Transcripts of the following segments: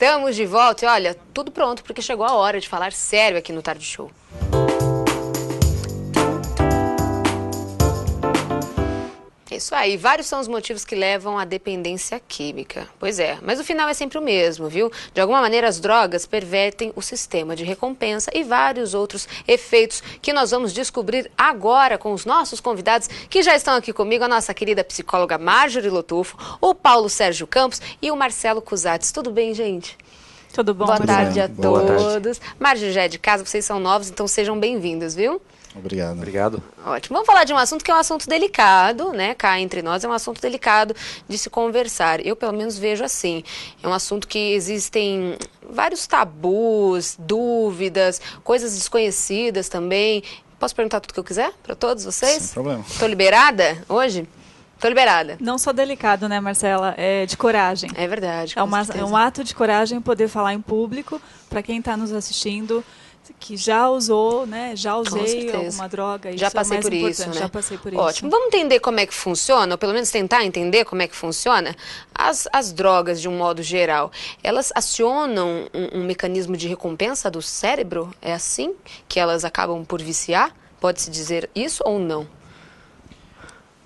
Estamos de volta e olha, tudo pronto porque chegou a hora de falar sério aqui no Tarde Show. Isso aí, vários são os motivos que levam à dependência química. Pois é, mas o final é sempre o mesmo, viu? De alguma maneira as drogas pervertem o sistema de recompensa e vários outros efeitos que nós vamos descobrir agora com os nossos convidados que já estão aqui comigo, a nossa querida psicóloga Marjorie Lotufo, o Paulo Sérgio Campos e o Marcelo Cusatz. Tudo bem, gente? Tudo bom? Boa tarde a Boa todos. Marjorie já é de casa, vocês são novos, então sejam bem-vindos, viu? Obrigado. Obrigado. Ótimo. Vamos falar de um assunto que é um assunto delicado, né? Cá entre nós é um assunto delicado de se conversar. Eu, pelo menos, vejo assim. É um assunto que existem vários tabus, dúvidas, coisas desconhecidas também. Posso perguntar tudo que eu quiser para todos vocês? Sem problema. Estou liberada hoje? Estou liberada. Não só delicado, né, Marcela? É de coragem. É verdade. É um ato de coragem poder falar em público para quem está nos assistindo, que já usou, né? Já usei alguma droga. Isso já passei por importante. isso, né? Já passei por isso. Ótimo. Vamos entender como é que funciona, ou pelo menos tentar entender como é que funciona? As drogas, de um modo geral, elas acionam um mecanismo de recompensa do cérebro? É assim que elas acabam por viciar? Pode-se dizer isso ou não?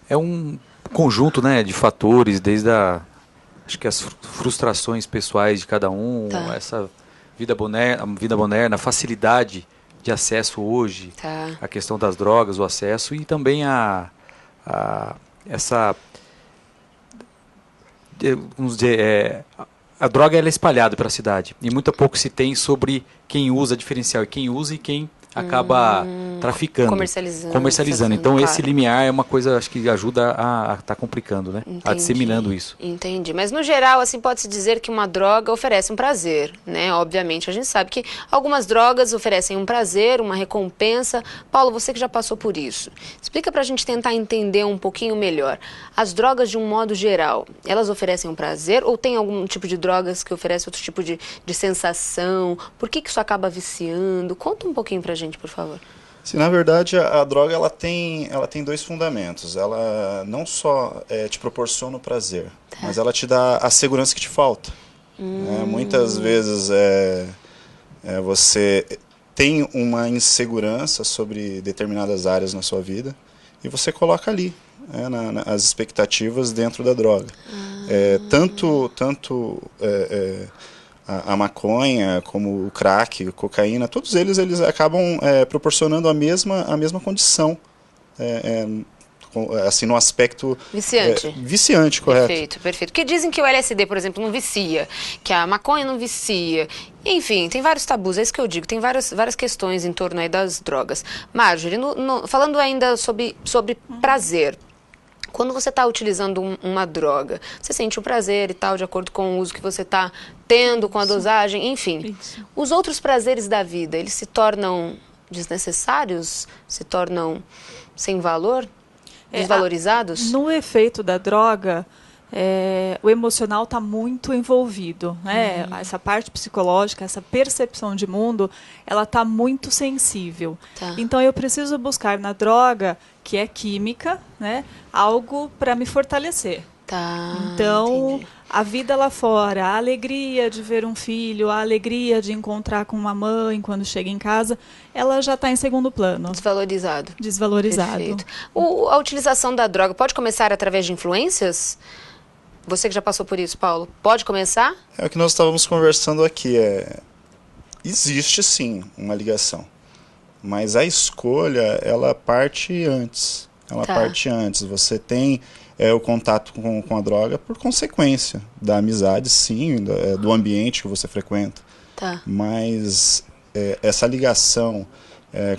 É um conjunto, né, de fatores, desde acho que as frustrações pessoais de cada um, Tá. essa vida moderna, a facilidade de acesso hoje, Tá. a questão das drogas, o acesso e também vamos dizer, a droga ela é espalhada pela cidade e muito pouco se tem sobre quem usa diferencial e quem usa e quem acaba traficando, comercializando. Então esse limiar é uma coisa, acho que ajuda a estar complicando, né? A disseminando isso. Entendi. Mas no geral, assim, pode-se dizer que uma droga oferece um prazer, né? Obviamente, a gente sabe que algumas drogas oferecem um prazer, uma recompensa. Paulo, você que já passou por isso, explica pra gente tentar entender um pouquinho melhor. As drogas, de um modo geral, elas oferecem um prazer ou tem algum tipo de drogas que oferece outro tipo de sensação? Por que isso acaba viciando? Conta um pouquinho pra gente, por favor. Sim, na verdade, a droga ela tem dois fundamentos. Ela não só te proporciona o prazer, mas ela te dá a segurança que te falta. Muitas vezes você tem uma insegurança sobre determinadas áreas na sua vida e você coloca ali as expectativas dentro da droga. Tanto a maconha, como o crack, a cocaína, todos eles acabam proporcionando a mesma condição, assim, no aspecto... Viciante. Viciante, correto. Perfeito, perfeito. Porque dizem que o LSD, por exemplo, não vicia, que a maconha não vicia. Enfim, tem vários tabus, é isso que eu digo, tem várias questões em torno aí das drogas. Marjorie, falando ainda sobre prazer, quando você está utilizando uma droga, você sente um prazer e tal, de acordo com o uso que você está tendo, com a dosagem, enfim. Isso. Os outros prazeres da vida, eles se tornam desnecessários? Se tornam sem valor? Desvalorizados? No efeito da droga, o emocional está muito envolvido, né? Essa parte psicológica, essa percepção de mundo, ela está muito sensível. Tá. Então eu preciso buscar na droga, que é química, né, algo para me fortalecer. Tá, Então, entendi. a vida lá fora, a alegria de ver um filho, a alegria de encontrar com uma mãe quando chega em casa, ela já está em segundo plano. Desvalorizado. Desvalorizado. Perfeito. A utilização da droga pode começar através de influências? Você que já passou por isso, Paulo, pode começar? É o que nós estávamos conversando aqui. Existe sim uma ligação, mas a escolha ela parte antes. Você tem o contato com a droga por consequência da amizade, sim, do ambiente que você frequenta. Tá. Mas essa ligação,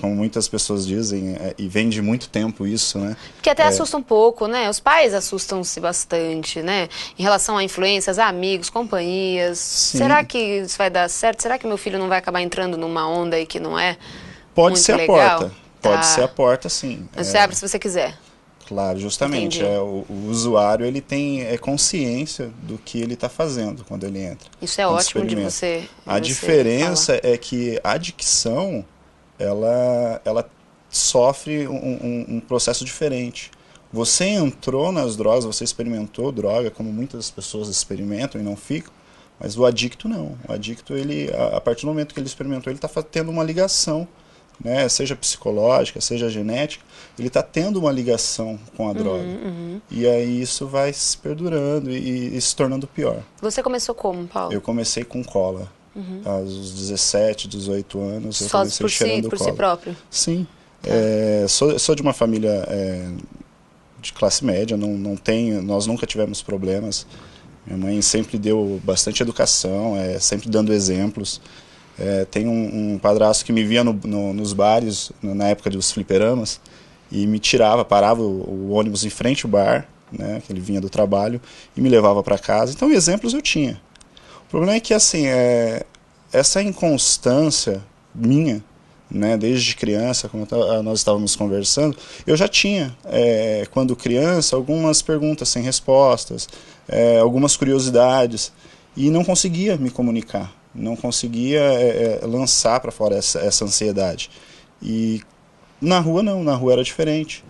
como muitas pessoas dizem, e vem de muito tempo isso, né? Porque até assusta um pouco, né? Os pais assustam-se bastante, né? Em relação a influências, a amigos, companhias. Sim. Será que isso vai dar certo? Será que meu filho não vai acabar entrando numa onda aí que não é Pode muito ser legal? a porta. Tá. Pode ser a porta, sim. Mas você abre se você quiser. Claro, justamente. Entendi. O usuário ele tem consciência do que ele está fazendo quando ele entra. Isso é quando ótimo de experimenta. você A diferença é que a adicção ela sofre um processo diferente. Você entrou nas drogas, você experimentou droga, como muitas pessoas experimentam e não ficam, Mas o adicto não. O adicto, ele, a partir do momento que ele experimentou, ele está tendo uma ligação, né? Seja psicológica, seja genética, ele está tendo uma ligação com a droga. E aí isso vai se perdurando e se tornando pior. Você começou como, Paulo? Eu comecei com cola. Aos 17, 18 anos, eu Só comecei cheirando por cola. Si próprio? Sim. Sou de uma família de classe média, nós nunca tivemos problemas. Minha mãe sempre deu bastante educação, sempre dando exemplos. Tem um padrasto que me via nos bares, na época dos fliperamas, e me tirava, parava o ônibus em frente ao bar, né, que ele vinha do trabalho, e me levava para casa. Então, exemplos eu tinha. O problema é que, assim, essa inconstância minha, né, desde criança, como nós estávamos conversando, eu já tinha, quando criança, algumas perguntas sem respostas, algumas curiosidades, e não conseguia me comunicar, não conseguia lançar para fora essa ansiedade. E na rua não, na rua era diferente.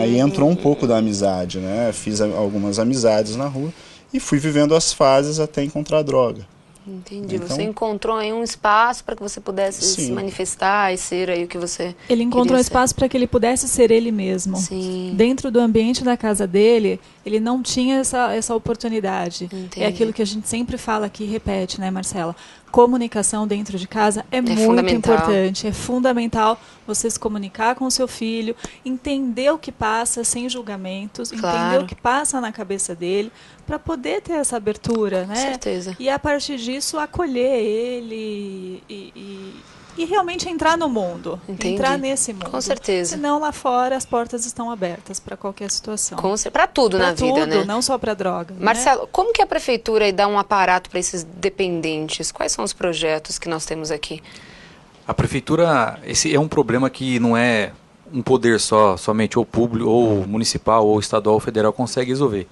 Aí entrou um pouco da amizade, né? Fiz algumas amizades na rua e fui vivendo as fases até encontrar a droga. Entendi. Então, você encontrou aí um espaço para que você pudesse sim, se manifestar e ser aí o que você Ele encontrou um espaço para que ele pudesse ser ele mesmo. Sim. Dentro do ambiente da casa dele, ele não tinha essa oportunidade. Entendi. É aquilo que a gente sempre fala aqui e repete, né, Marcela? Comunicação dentro de casa é muito fundamental. importante. É fundamental você se comunicar com o seu filho, entender o que passa sem julgamentos, entender o que passa na cabeça dele, para poder ter essa abertura, né? Com certeza. E a partir disso acolher ele e realmente entrar no mundo. Entendi. Entrar nesse mundo. Com certeza. Senão lá fora as portas estão abertas para qualquer situação. Para tudo na vida, né? Não só para droga. Marcelo, né? como que a prefeitura aí dá um aparato para esses dependentes? Quais são os projetos que nós temos aqui? A prefeitura, esse é um problema que não é um poder somente ou público, ou municipal, ou estadual, ou federal consegue resolver.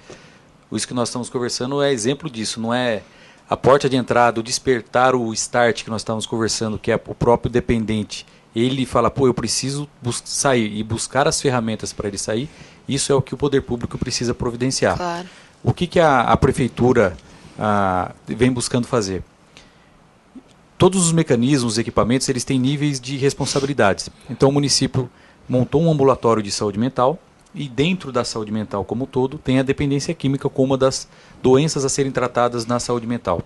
Isso que nós estamos conversando é exemplo disso, não é a porta de entrada, o despertar, o start que nós estamos conversando, que é o próprio dependente. Ele fala, eu preciso sair e buscar as ferramentas para ele sair. Isso é o que o poder público precisa providenciar. Claro. O que a prefeitura vem buscando fazer? Todos os mecanismos, os equipamentos, eles têm níveis de responsabilidades. Então o município montou um ambulatório de saúde mental, e dentro da saúde mental como um todo, tem a dependência química como uma das doenças a serem tratadas na saúde mental.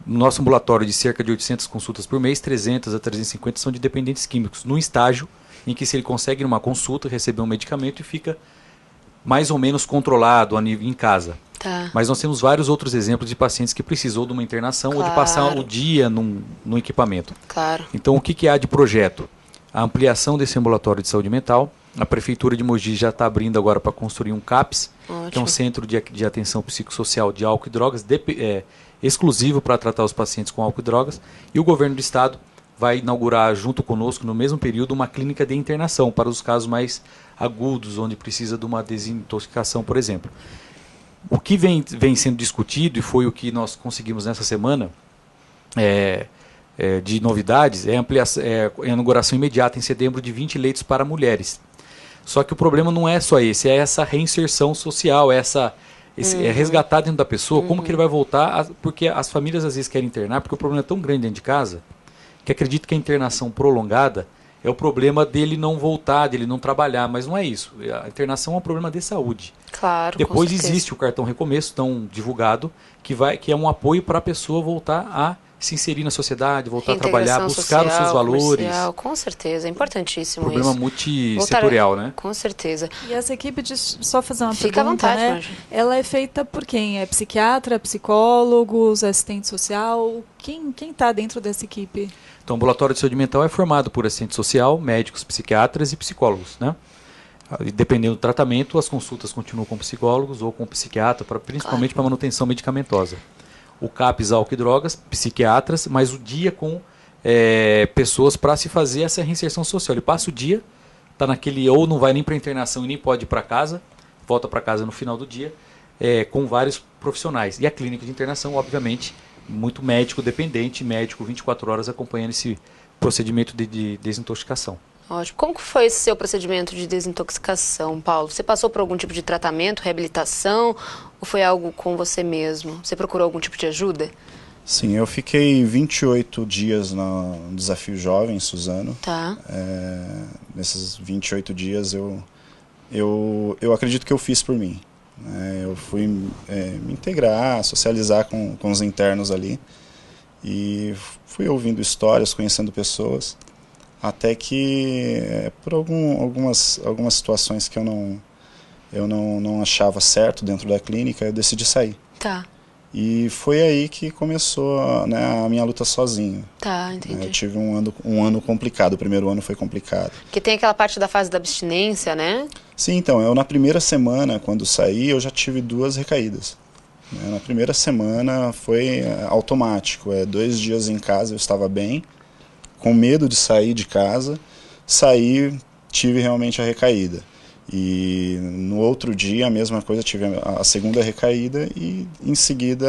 No nosso ambulatório de cerca de 800 consultas por mês, 300 a 350 são de dependentes químicos, num estágio em que se ele consegue numa consulta receber um medicamento e fica mais ou menos controlado em casa. Tá. Mas nós temos vários outros exemplos de pacientes que precisou de uma internação ou de passar o dia num equipamento. Claro. Então o que há de projeto? A ampliação desse ambulatório de saúde mental. A Prefeitura de Mogi já está abrindo agora para construir um CAPS, que é um centro de atenção psicossocial de álcool e drogas, exclusivo para tratar os pacientes com álcool e drogas. E o governo do estado vai inaugurar junto conosco, no mesmo período, uma clínica de internação para os casos mais agudos, onde precisa de uma desintoxicação, por exemplo. O que vem sendo discutido, e foi o que nós conseguimos nessa semana, de novidades, é a inauguração imediata em setembro de 20 leitos para mulheres. Só que o problema não é só esse, é essa reinserção social, é resgatar dentro da pessoa, como que ele vai voltar, porque as famílias às vezes querem internar, porque o problema é tão grande dentro de casa, que acredito que a internação prolongada é o problema dele não voltar, dele não trabalhar, mas não é isso. A internação é um problema de saúde. Claro. Depois existe o cartão Recomeço, tão divulgado, que é um apoio para a pessoa voltar a se inserir na sociedade, voltar a trabalhar, buscar os seus valores. Com certeza, é importantíssimo problema isso. Multissetorial, né? Com certeza. E essa equipe, só fazer uma Fica pergunta, à vontade, né? Marge. Ela é feita por quem? É psiquiatra, psicólogos, assistente social? Quem está dentro dessa equipe? Então, o ambulatório de saúde mental é formado por assistente social, médicos, psiquiatras e psicólogos, né? E dependendo do tratamento, as consultas continuam com psicólogos ou com psiquiatra, principalmente para manutenção medicamentosa. O CAPS, álcool e drogas, psiquiatras, mas o dia com pessoas para se fazer essa reinserção social. Ele passa o dia, está naquele, ou não vai nem para internação e nem pode ir para casa, volta para casa no final do dia, com vários profissionais. E a clínica de internação, obviamente, muito médico dependente, médico 24 horas acompanhando esse procedimento de desintoxicação. Ótimo. Como que foi esse seu procedimento de desintoxicação, Paulo? Você passou por algum tipo de tratamento, reabilitação, ou foi algo com você mesmo? Você procurou algum tipo de ajuda? Sim, eu fiquei 28 dias no Desafio Jovem, Suzano. Tá. Nesses 28 dias eu acredito que eu fiz por mim. Eu fui me integrar, socializar com os internos ali. E fui ouvindo histórias, conhecendo pessoas. Até que, por algumas situações que eu não achava certo dentro da clínica, eu decidi sair. Tá. E foi aí que começou, né, a minha luta sozinho. Tá, entendi. Eu tive um ano complicado, o primeiro ano foi complicado. Que tem aquela parte da fase da abstinência, né? Sim, então, eu na primeira semana, quando saí, eu já tive 2 recaídas. Na primeira semana foi automático, 2 dias em casa eu estava bem, com medo de sair de casa, saí, tive realmente a recaída. E no outro dia, a mesma coisa, tive a segunda recaída e em seguida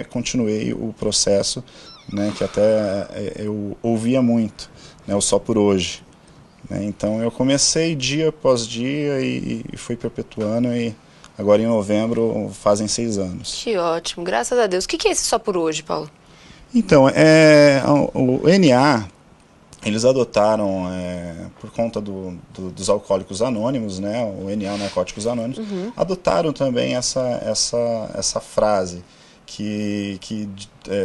continuei o processo, né, que até eu ouvia muito, né, o Só por Hoje. Né, então eu comecei dia após dia e fui perpetuando e agora em novembro fazem 6 anos. Que ótimo, graças a Deus. O que é esse Só por Hoje, Paulo? Então, o NA... Eles adotaram, por conta dos alcoólicos anônimos, né, o NA, Narcóticos Anônimos, adotaram também essa frase, que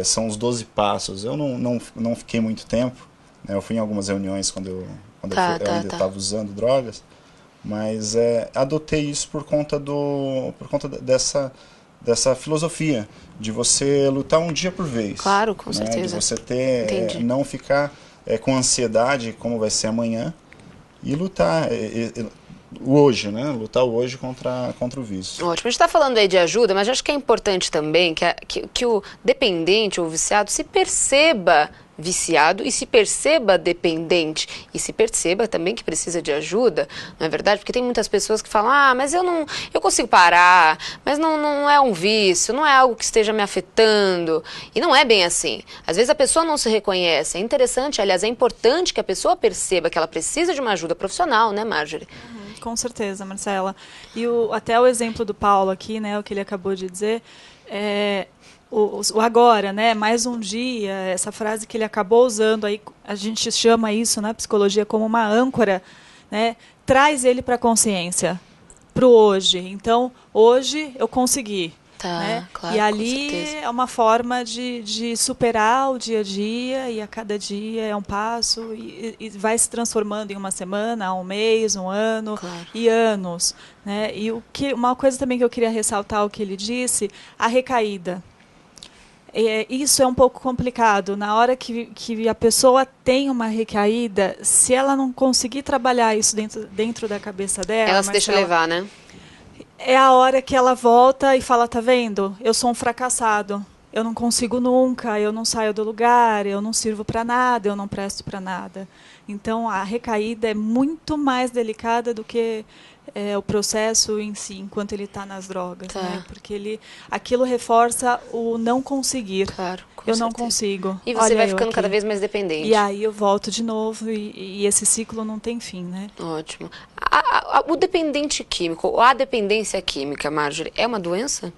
são os 12 passos. Eu não fiquei muito tempo, né, eu fui em algumas reuniões quando eu ainda estava usando drogas, mas adotei isso por conta dessa filosofia, de você lutar um dia por vez. Claro, com né, certeza. de você não ficar... com ansiedade, como vai ser amanhã, e lutar hoje, né? Lutar hoje contra o vício. Ótimo. A gente está falando aí de ajuda, mas acho que é importante também que o dependente ou viciado se perceba viciado e se perceba dependente e se perceba também que precisa de ajuda, não é verdade? Porque tem muitas pessoas que falam, mas eu consigo parar, mas não é um vício, não é algo que esteja me afetando, e não é bem assim. Às vezes a pessoa não se reconhece, é interessante, aliás, é importante que a pessoa perceba que ela precisa de uma ajuda profissional, né, Marjorie? Com certeza, Marcela. E até o exemplo do Paulo aqui, né, o que ele acabou de dizer, o agora, né, mais um dia, essa frase que ele acabou usando, aí a gente chama isso na psicologia como uma âncora, né, traz ele para a consciência, para o hoje. Então, hoje eu consegui. Tá, né? claro, e ali com certeza. é uma forma de superar o dia a dia, e a cada dia é um passo, e vai se transformando em uma semana, um mês, um ano, Claro. e anos. Né? E uma coisa também que eu queria ressaltar o que ele disse, a recaída. Isso é um pouco complicado. Na hora que a pessoa tem uma recaída, se ela não conseguir trabalhar isso dentro da cabeça dela... Ela se deixa levar, né? É a hora que ela volta e fala, tá vendo? Eu sou um fracassado. Eu não consigo nunca, eu não saio do lugar, eu não sirvo para nada, eu não presto para nada. Então, a recaída é muito mais delicada do que o processo em si, enquanto ele está nas drogas. Tá. Né? Porque aquilo reforça o não conseguir. Claro, com Eu não certeza. consigo. E você Olha vai eu ficando aqui. cada vez mais dependente. E aí eu volto de novo e esse ciclo não tem fim, né? Ótimo. O dependente químico, ou a dependência química, Marjorie, é uma doença?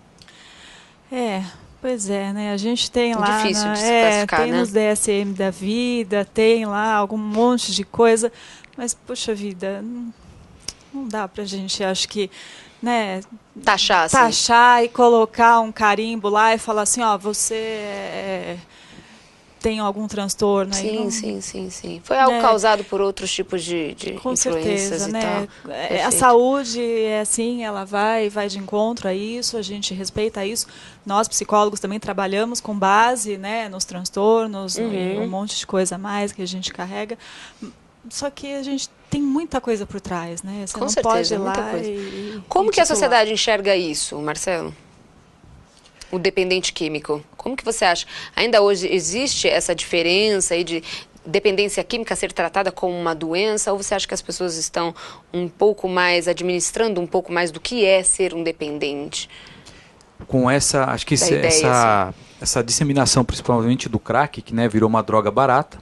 Pois é, né? A gente tem lá, Difícil de se classificar, tem né? nos DSM da vida, tem lá algum monte de coisa, mas puxa vida, não dá pra gente, acho que, né, Taxar, assim. taxar e colocar um carimbo lá e falar assim, ó, você tem algum transtorno aí. Sim. Foi algo causado por outros tipos de Com influências certeza, e né? tal. A Perfeito. saúde é assim, ela vai de encontro a isso, a gente respeita isso. Nós, psicólogos, também trabalhamos com base, né, nos transtornos e um monte de coisa a mais que a gente carrega. Só que a gente tem muita coisa por trás, né? Você Com não certeza, pode ir muita lá coisa. Como que a sociedade enxerga isso, Marcelo? O dependente químico. Como que você acha? Ainda hoje existe essa diferença aí de dependência química ser tratada como uma doença, ou você acha que as pessoas estão um pouco mais administrando um pouco mais do que é ser um dependente? Com acho que essa disseminação, principalmente do crack, que, né, virou uma droga barata.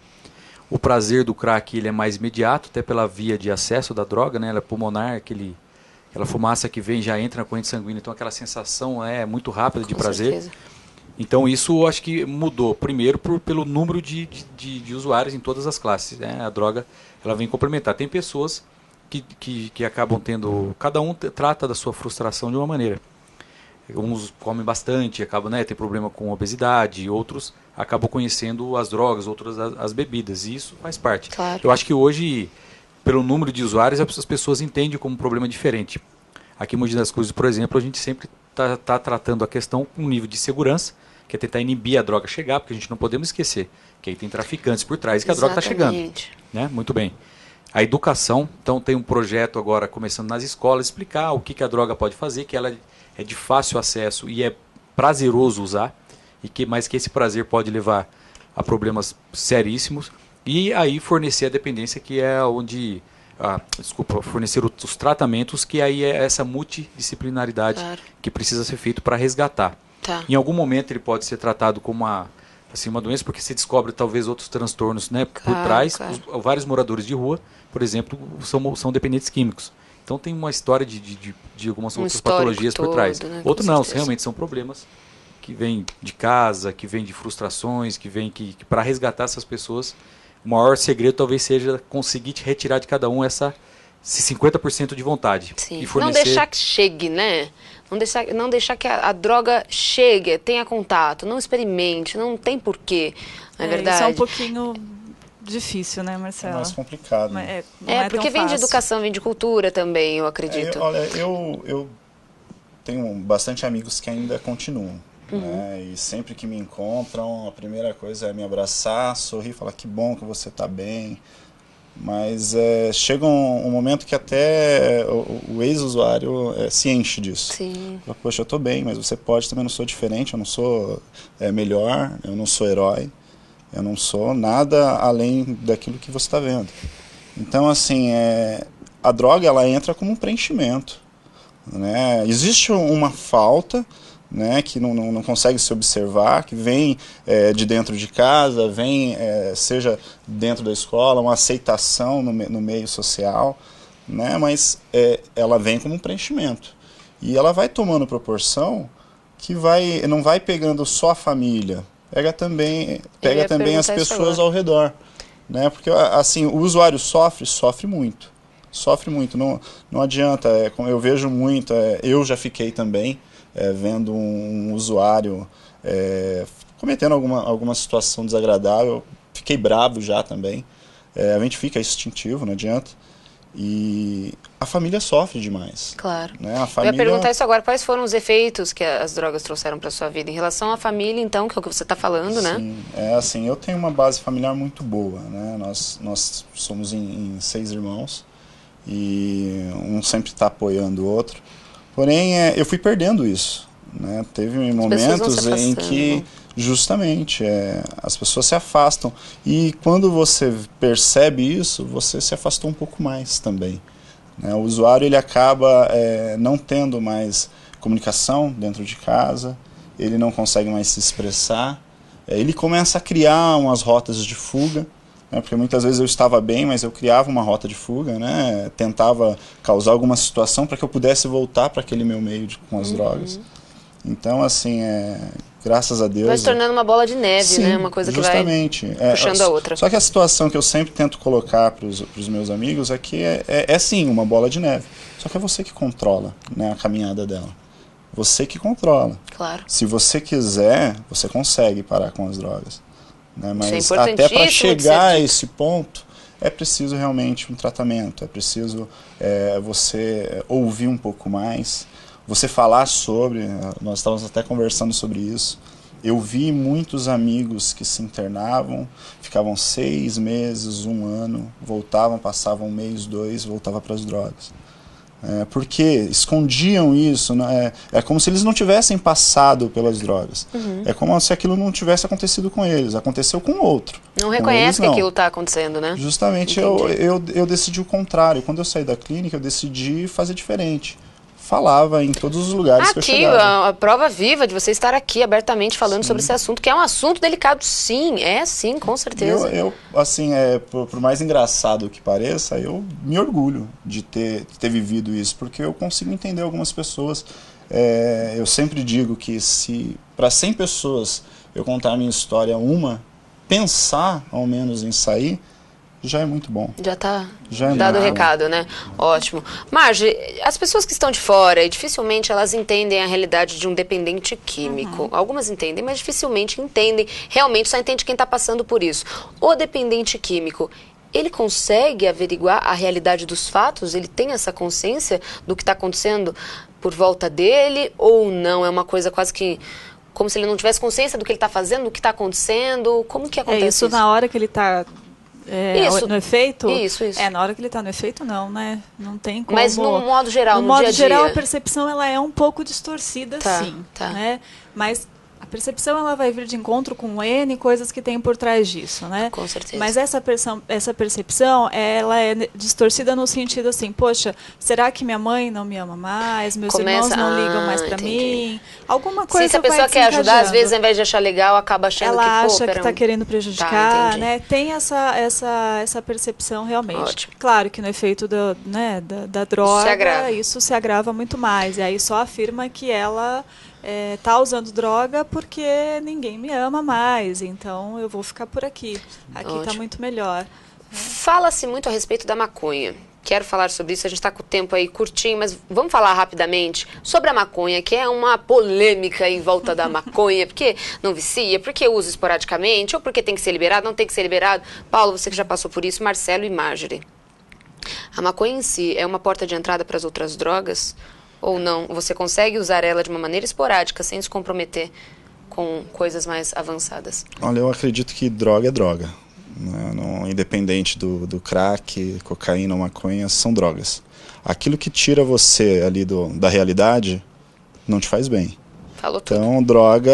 O prazer do crack ele é mais imediato, até pela via de acesso da droga, né? Ela é pulmonar, aquela fumaça que vem já entra na corrente sanguínea, então aquela sensação é muito rápida de prazer. Certeza. Então isso eu acho que mudou, primeiro pelo número de usuários em todas as classes, né? A droga ela vem complementar. Tem pessoas que acabam tendo, cada um trata da sua frustração de uma maneira. Uns comem bastante, acabam, né, tem problema com obesidade, outros acabam conhecendo as drogas, outros as bebidas, e isso faz parte. Claro. Eu acho que hoje, pelo número de usuários, as pessoas entendem como um problema diferente. Aqui em Mogi das Cruzes, por exemplo, a gente sempre está tratando a questão com um nível de segurança, que é tentar inibir a droga chegar, porque a gente não podemos esquecer que aí tem traficantes por trás, que a droga está chegando. Né? Muito bem. A educação, então tem um projeto agora começando nas escolas, explicar o que a droga pode fazer, que ela é de fácil acesso e é prazeroso usar, mas que esse prazer pode levar a problemas seríssimos, e aí fornecer a dependência, que é onde... fornecer os tratamentos, que aí é essa multidisciplinaridade que precisa ser feito para resgatar. Tá. Em algum momento ele pode ser tratado como uma doença, porque se descobre talvez outros transtornos, né, por trás. Claro. Vários moradores de rua, por exemplo, são dependentes químicos. Então tem uma história de algumas outras patologias por trás. Né, Outros não, realmente são problemas que vêm de casa, que vêm de frustrações, que vêm que para resgatar essas pessoas, o maior segredo talvez seja conseguir retirar de cada um esse 50% de vontade. Sim. E fornecer... Não deixar que chegue, né? Não deixar que a droga chegue, tenha contato, não experimente, não tem porquê, não é verdade? Isso é um pouquinho difícil, né, Marcelo? É mais complicado. Né? Porque vem de educação, vem de cultura também, eu acredito. Eu tenho bastante amigos que ainda continuam. Né? E sempre que me encontram, a primeira coisa é me abraçar, sorrir, falar que bom que você está bem. Mas chega um momento que até o ex-usuário se enche disso. Sim. Fala, poxa, eu estou bem, mas você pode, também não sou diferente, eu não sou melhor, eu não sou herói, eu não sou nada além daquilo que você está vendo. Então, assim, a droga ela entra como um preenchimento. Né? Existe uma falta, né, que não consegue se observar, que vem de dentro de casa, vem seja dentro da escola, uma aceitação no meio social, né, mas ela vem como um preenchimento. E ela vai tomando proporção que não vai pegando só a família, pega também as pessoas ao redor. Né, porque assim, o usuário sofre muito. Não adianta, como eu vejo muito, eu já fiquei também, vendo um usuário cometendo alguma situação desagradável, fiquei bravo já também. A gente fica instintivo, não adianta. E a família sofre demais. Claro. Né? Eu ia perguntar isso agora, quais foram os efeitos que as drogas trouxeram para sua vida? Em relação à família, então, que é o que você está falando, né? Sim, assim, eu tenho uma base familiar muito boa. Né? Nós somos em 6 irmãos, e um sempre está apoiando o outro. Porém, eu fui perdendo isso. Né? Teve momentos em que, justamente, as pessoas se afastam. E quando você percebe isso, você se afastou um pouco mais também. Né? O usuário ele acaba não tendo mais comunicação dentro de casa, ele não consegue mais se expressar, ele começa a criar umas rotas de fuga. Porque muitas vezes eu estava bem, mas eu criava uma rota de fuga, né? Tentava causar alguma situação para que eu pudesse voltar para aquele meu meio com as drogas. Então, assim, graças a Deus... Vai se tornando uma bola de neve, sim, né? Uma coisa justamente, que vai puxando a outra. Só que a situação que eu sempre tento colocar para os meus amigos é que sim, uma bola de neve. Só que é você que controla, né, a caminhada dela. Você que controla. Claro. Se você quiser, você consegue parar com as drogas. Né? Mas é até para chegar a esse ponto, é preciso realmente um tratamento, é preciso você ouvir um pouco mais, você falar sobre, nós estávamos até conversando sobre isso. Eu vi muitos amigos que se internavam, ficavam 6 meses, 1 ano, voltavam, passavam 1 mês, 2, voltavam para as drogas. Porque escondiam isso, né? É como se eles não tivessem passado pelas drogas. É como se aquilo não tivesse acontecido com eles, aconteceu com outro. Não reconhece que aquilo está acontecendo, né? Justamente eu decidi o contrário. Quando eu saí da clínica, eu decidi fazer diferente. Falava em todos os lugares que eu chegava. Aqui, a prova viva de você estar aqui abertamente falando sobre esse assunto, que é um assunto delicado, sim, com certeza. Eu assim, por mais engraçado que pareça, eu me orgulho de ter vivido isso, porque eu consigo entender algumas pessoas Eu sempre digo que se para 100 pessoas eu contar a minha história, pensar ao menos em sair, já é muito bom. Já está dado o recado, né? Ótimo. Marge, as pessoas que estão de fora, e dificilmente elas entendem a realidade de um dependente químico. Algumas entendem, mas dificilmente entendem. Realmente só entende quem está passando por isso. O dependente químico, ele consegue averiguar a realidade dos fatos? Ele tem essa consciência do que está acontecendo por volta dele? Ou não? É uma coisa quase que como se ele não tivesse consciência do que ele está fazendo, do que está acontecendo? Como que acontece isso? Isso na hora que ele está... no efeito? Isso. Na hora que ele está no efeito, não, né? Não tem como... Mas no modo geral, no dia a dia? modo geral, a percepção ela é um pouco distorcida, sim. Tá. Né? Mas a percepção ela vai vir de encontro com N coisas que tem por trás disso, né? Com certeza. Mas essa percepção, ela é distorcida no sentido assim, poxa, será que minha mãe não me ama mais? Meus irmãos não ligam mais para mim? Alguma coisa se a pessoa quer ajudar, às vezes, ao invés de achar legal, acaba achando ela que, acha que está querendo prejudicar, né? Tem essa percepção realmente. Ótimo. Claro que no efeito da droga, isso se agrava muito mais. E aí só afirma que ela... tá usando droga porque ninguém me ama mais, então eu vou ficar por aqui. Aqui está muito melhor. Fala-se muito a respeito da maconha. Quero falar sobre isso, a gente está com o tempo aí curtinho, mas vamos falar rapidamente sobre a maconha, que é uma polêmica em volta da maconha, porque não vicia, porque usa esporadicamente, ou porque tem que ser liberado, não tem que ser liberado. Paulo, você que já passou por isso, Marcelo e Marjorie. A maconha em si é uma porta de entrada para as outras drogas? Ou não? Você consegue usar ela de uma maneira esporádica, sem se comprometer com coisas mais avançadas? Olha, eu acredito que droga é droga. Né? Independente do crack, cocaína ou maconha, são drogas. Aquilo que tira você ali da realidade não te faz bem. Falou tudo. Então, droga,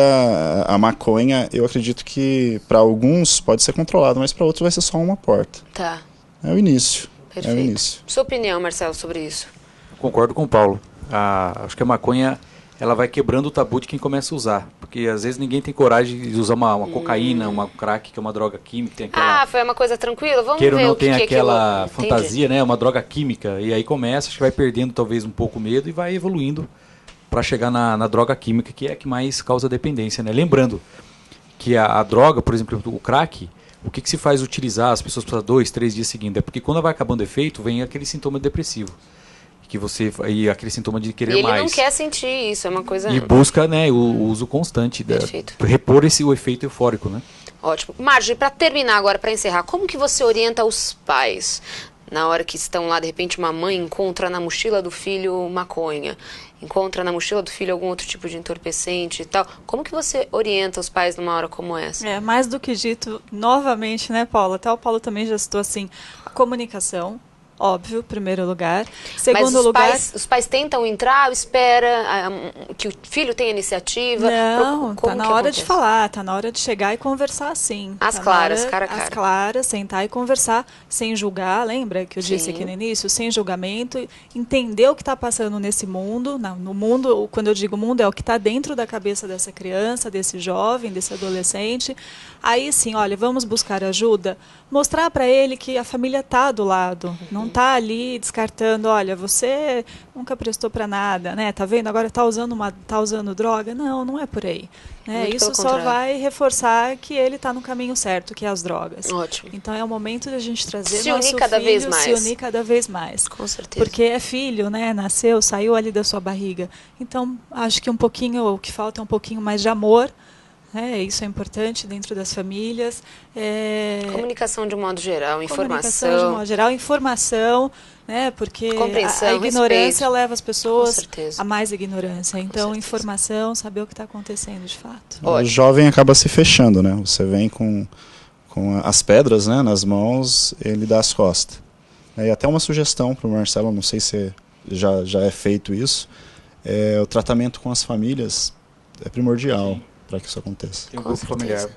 a maconha, eu acredito que para alguns pode ser controlado, mas para outros vai ser só uma porta. Tá. É o início. Perfeito. É o início. Sua opinião, Marcelo, sobre isso? Concordo com o Paulo. Acho que a maconha ela vai quebrando o tabu de quem começa a usar, porque às vezes ninguém tem coragem de usar uma cocaína, uma crack, que é uma droga química. Tem aquela, foi uma coisa tranquila? Vamos ver o que tem aquela fantasia, né? Uma droga química, e aí começa, acho que vai perdendo talvez um pouco o medo e vai evoluindo para chegar na droga química, que é a que mais causa dependência, né? Lembrando que a droga, por exemplo, o crack, o que se faz utilizar, as pessoas precisam 2, 3 dias seguindo, é porque quando vai acabando o efeito, vem aquele sintoma depressivo. E aquele sintoma de querer mais. Ele não quer sentir isso, é uma coisa... E busca, né, o uso constante, repor o efeito eufórico, né? Ótimo. Marjorie, para terminar agora, para encerrar, como que você orienta os pais na hora que estão lá, de repente uma mãe encontra na mochila do filho maconha, encontra na mochila do filho algum outro tipo de entorpecente e tal, como que você orienta os pais numa hora como essa? Mais do que dito, novamente, né, Paulo? Até o Paulo também já citou assim, a comunicação. Óbvio, primeiro lugar. Segundo lugar... Os pais tentam entrar, espera que o filho tenha iniciativa? Não, está na hora de falar, está na hora de chegar e conversar sim. Às claras, cara a cara. Às claras, sentar e conversar, sem julgar, lembra que eu disse aqui no início? Sem julgamento, entender o que está passando nesse mundo. No mundo, quando eu digo mundo, é o que está dentro da cabeça dessa criança, desse jovem, desse adolescente. Aí sim, olha, vamos buscar ajuda, mostrar para ele que a família está do lado, não está ali descartando, olha, você nunca prestou para nada, né? Tá vendo? Agora tá usando droga? Não é por aí. Né? Isso só vai reforçar que ele está no caminho certo, que é as drogas. Ótimo. Então é o momento de a gente trazer se unir cada vez mais. Se unir cada vez mais. Com certeza. Porque é filho, né? Nasceu, saiu ali da sua barriga. Então acho que o que falta é um pouquinho mais de amor. Isso é importante dentro das famílias. Comunicação de um modo geral, informação. Comunicação de um modo geral, informação, né? Porque a ignorância respeito. Leva as pessoas a mais ignorância. Então, informação, saber o que está acontecendo de fato. O jovem acaba se fechando, né? Você vem com as pedras, né, nas mãos, ele dá as costas. E até uma sugestão para o Marcelo, não sei se já é feito isso, o tratamento com as famílias é primordial. Para que isso aconteça. Tem um grupo familiar,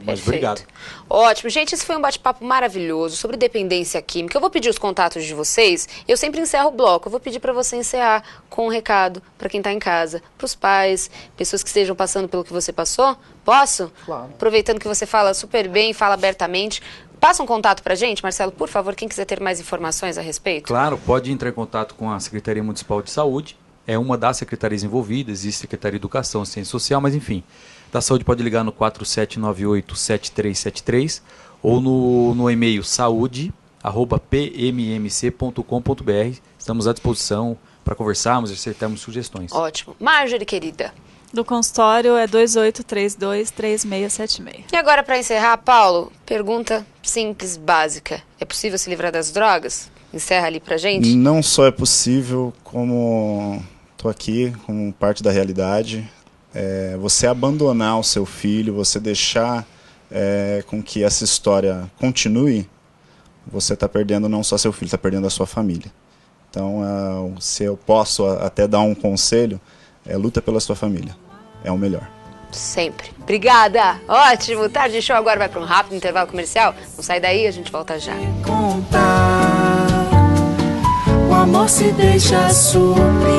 mas obrigado. Ótimo. Gente, esse foi um bate-papo maravilhoso sobre dependência química. Eu vou pedir os contatos de vocês. Eu sempre encerro o bloco. Eu vou pedir para você encerrar com um recado para quem está em casa, para os pais, pessoas que estejam passando pelo que você passou. Posso? Claro. Aproveitando que você fala super bem, fala abertamente. Passa um contato para a gente, Marcelo, por favor, quem quiser ter mais informações a respeito. Claro, pode entrar em contato com a Secretaria Municipal de Saúde, é uma das secretarias envolvidas, existe Secretaria de Educação, Ciência Social, mas enfim, da Saúde pode ligar no 4798-7373 ou no e-mail saude@pmmc.com.br. Estamos à disposição para conversarmos e acertarmos sugestões. Ótimo. Marjorie, querida. Do consultório é 2832-3676. E agora, para encerrar, Paulo, pergunta simples, básica. É possível se livrar das drogas? Encerra ali pra gente. Não só é possível, como estou aqui como parte da realidade. Você abandonar o seu filho, você deixar com que essa história continue, você está perdendo não só seu filho, está perdendo a sua família. Então, se eu posso até dar um conselho, luta pela sua família. É o melhor. Sempre. Obrigada. Ótimo. Tarde Show agora vai para um rápido intervalo comercial. Não sai daí, a gente volta já. O amor se deixa surpreender.